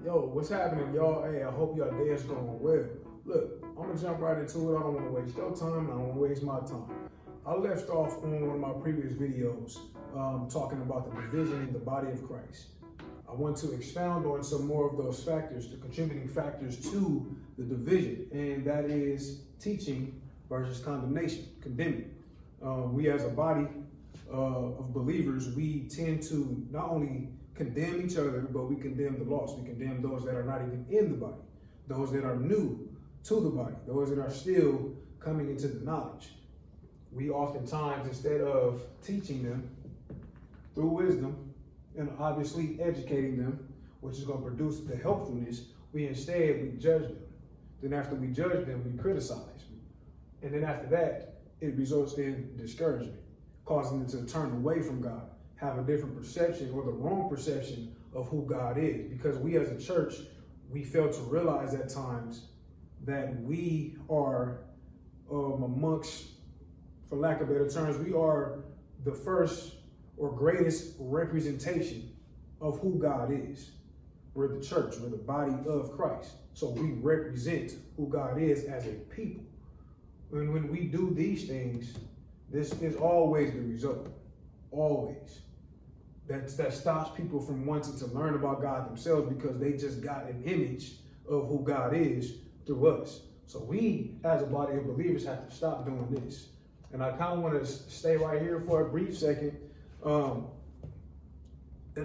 Yo, what's happening, y'all? Hey, I hope y'all day is going well. Look, I'm gonna jump right into it. I don't want to waste your time. I don't want to waste my time. I left off on one of my previous videos talking about the division in the body of Christ. I want to expound on some more of those factors, the contributing factors to the division, and that is teaching versus condemnation, condemning. We as a body of believers, we tend to not only condemn each other, but we condemn the lost. We condemn those that are not even in the body, those that are new to the body, those that are still coming into the knowledge. We oftentimes, instead of teaching them through wisdom and obviously educating them, which is going to produce the helpfulness, we judge them. Then after we judge them, we criticize. And then after that, it results in discouragement, causing them to turn away from God, have a different perception or the wrong perception of who God is. Because we as a church, we fail to realize at times that we are amongst, for lack of better terms, we are the first or greatest representation of who God is. We're the church, we're the body of Christ. So we represent who God is as a people. And when we do these things, this is always the result. Always. That stops people from wanting to learn about God themselves because they just got an image of who God is through us. So we, as a body of believers, have to stop doing this. And I kind of want to stay right here for a brief second. An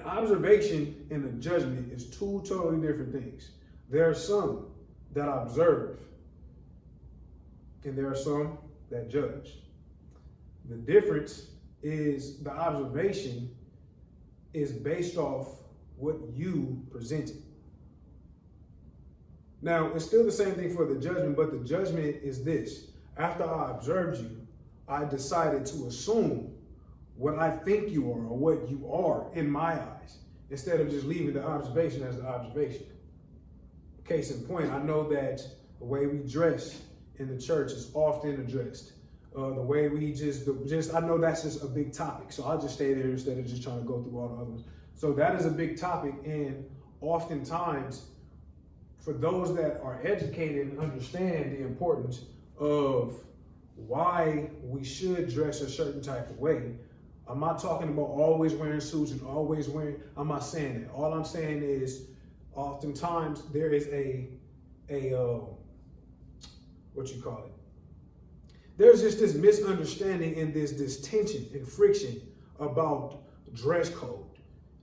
observation and a judgment is two totally different things. There are some that observe, and there are some that judge. The difference is the observation is based off what you presented. Now, it's still the same thing for the judgment, but the judgment is this. After I observed you, I decided to assume what I think you are or what you are in my eyes, instead of just leaving the observation as the observation. Case in point, I know that the way we dress in the church is often addressed. The way we I know that's just a big topic. So I'll just stay there instead of just trying to go through all the other ones. So that is a big topic. And oftentimes, for those that are educated and understand the importance of why we should dress a certain type of way, I'm not talking about always wearing suits and I'm not saying that. All I'm saying is oftentimes there is there's just this misunderstanding and this tension and friction about dress code.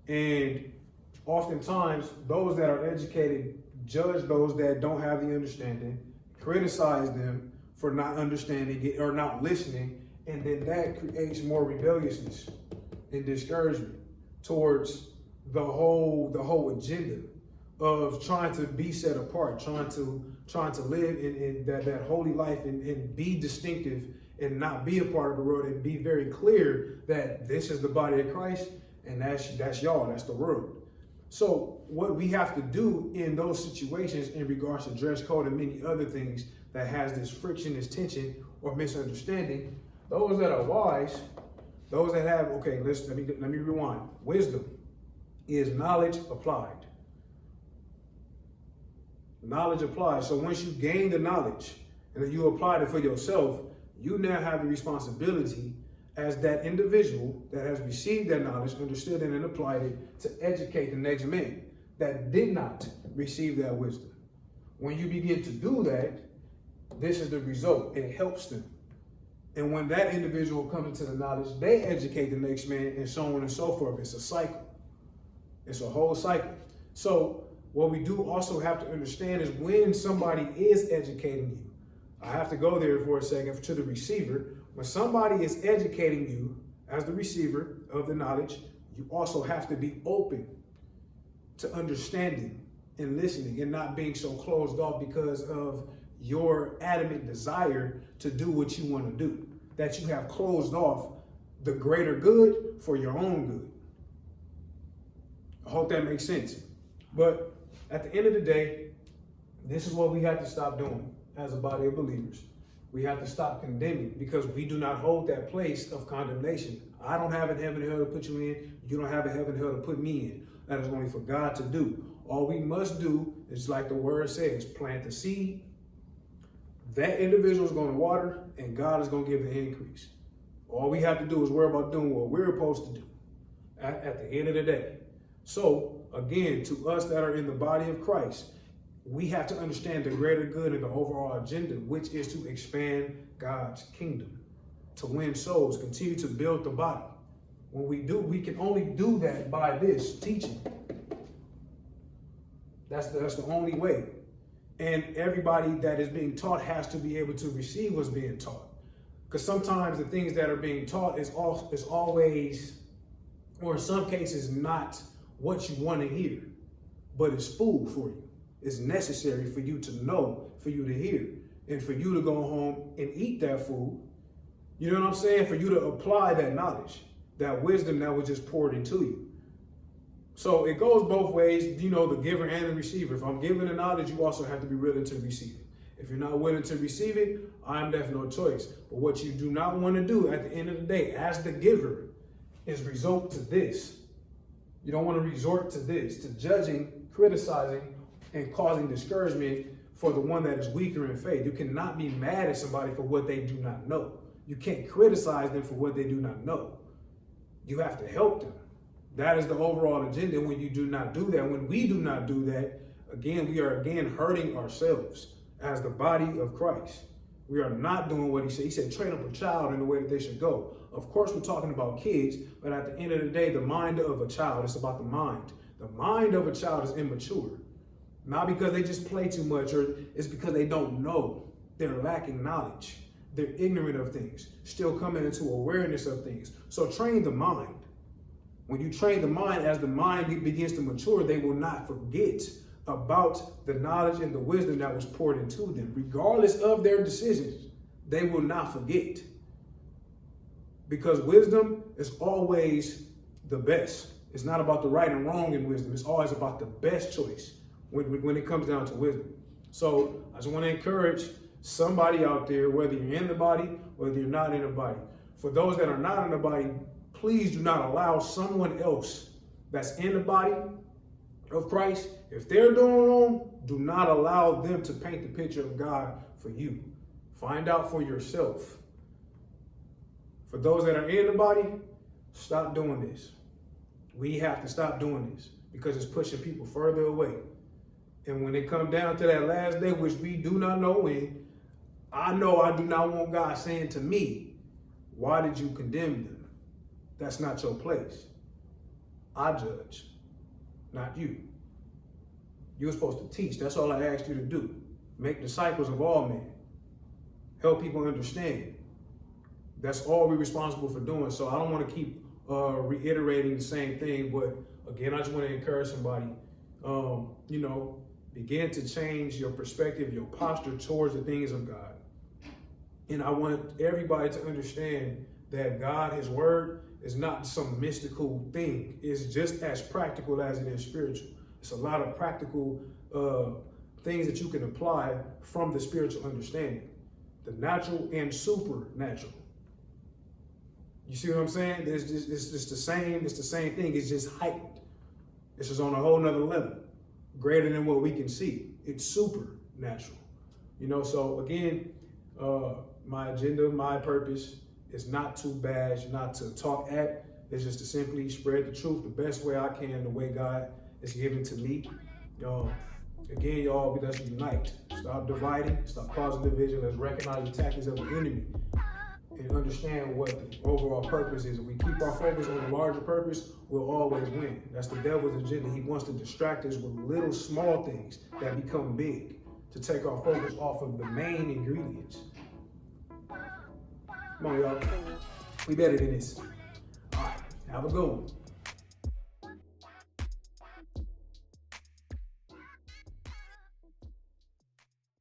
And oftentimes those that are educated judge those that don't have the understanding, criticize them for not understanding it or not listening, and then that creates more rebelliousness and discouragement towards the whole agenda of trying to be set apart, trying to live in that holy life and be distinctive and not be a part of the world, and be very clear that this is the body of Christ and that's y'all, that's the world. So what we have to do in those situations in regards to dress code and many other things that has this friction, this tension or misunderstanding, those that are wise, those that have, let me rewind. Wisdom is knowledge applied. Knowledge applied. So once you gain the knowledge and then you applied it for yourself, you now have the responsibility as that individual that has received that knowledge, understood it, and applied it to educate the next man that did not receive that wisdom. When you begin to do that, this is the result. It helps them. And when that individual comes into the knowledge, they educate the next man, and so on and so forth. It's a cycle. It's a whole cycle. So what we do also have to understand is when somebody is educating you, I have to go there for a second to the receiver. When somebody is educating you as the receiver of the knowledge, you also have to be open to understanding and listening and not being so closed off because of your adamant desire to do what you want to do, that you have closed off the greater good for your own good. I hope that makes sense. But at the end of the day, this is what we have to stop doing as a body of believers. We have to stop condemning because we do not hold that place of condemnation. I don't have a heaven and hell to put you in. You don't have a heaven and hell to put me in. That is only for God to do. All we must do is, like the word says, plant the seed. That individual is going to water, and God is going to give the increase. All we have to do is worry about doing what we're supposed to do at the end of the day. So, again, to us that are in the body of Christ, we have to understand the greater good and the overall agenda, which is to expand God's kingdom, to win souls, continue to build the body. When we do, we can only do that by this teaching. That's the only way. And everybody that is being taught has to be able to receive what's being taught. Because sometimes the things that are being taught is always, or in some cases, not what you want to hear, but it's food for you. It's necessary for you to know, for you to hear, and for you to go home and eat that food. You know what I'm saying? For you to apply that knowledge, that wisdom that was just poured into you. So it goes both ways, you know, the giver and the receiver. If I'm giving the knowledge, you also have to be willing to receive it. If you're not willing to receive it, I'm left no choice. But what you do not want to do at the end of the day, as the giver, is resort to this. You don't want to resort to this, to judging, criticizing, and causing discouragement for the one that is weaker in faith. You cannot be mad at somebody for what they do not know. You can't criticize them for what they do not know. You have to help them. That is the overall agenda. When you do not do that, when we do not do that, again, we are hurting ourselves as the body of Christ. We are not doing what he said. He said, train up a child in the way that they should go. Of course, we're talking about kids, but at the end of the day, the mind of a child, it's about the mind. The mind of a child is immature. Not because they just play too much, or it's because they don't know. They're lacking knowledge. They're ignorant of things, still coming into awareness of things. So train the mind. When you train the mind, as the mind begins to mature, they will not forget about the knowledge and the wisdom that was poured into them. Regardless of their decisions, they will not forget. Because wisdom is always the best. It's not about the right and wrong in wisdom. It's always about the best choice when it comes down to wisdom. So I just want to encourage somebody out there, whether you're in the body, whether you're not in the body. For those that are not in the body, please do not allow someone else that's in the body of Christ, if they're doing wrong, do not allow them to paint the picture of God for you. Find out for yourself. For those that are in the body, stop doing this. We have to stop doing this because it's pushing people further away. And when it comes down to that last day, which we do not know when, I know I do not want God saying to me, why did you condemn them? That's not your place. I judge, not you. You're supposed to teach. That's all I asked you to do. Make disciples of all men. Help people understand. That's all we're responsible for doing. So I don't want to keep reiterating the same thing, but again, I just want to encourage somebody, begin to change your perspective, your posture towards the things of God. And I want everybody to understand that God, his word, is not some mystical thing. It's just as practical as it is spiritual. It's a lot of practical things that you can apply from the spiritual understanding. The natural and supernatural. You see what I'm saying? It's just the same. It's the same thing. It's just heightened. It's just on a whole nother level, greater than what we can see. It's supernatural. So again, my agenda, my purpose is not to bash, not to talk at. It's just to simply spread the truth the best way I can, the way God is given to me. Again, y'all, let's unite. Stop dividing. Stop causing division. Let's recognize the tactics of the enemy and understand what the overall purpose is. If we keep our focus on the larger purpose, we'll always win. That's the devil's agenda. He wants to distract us with little small things that become big, to take our focus off of the main ingredients. Come on, y'all. We better than this. All right. Have a good one.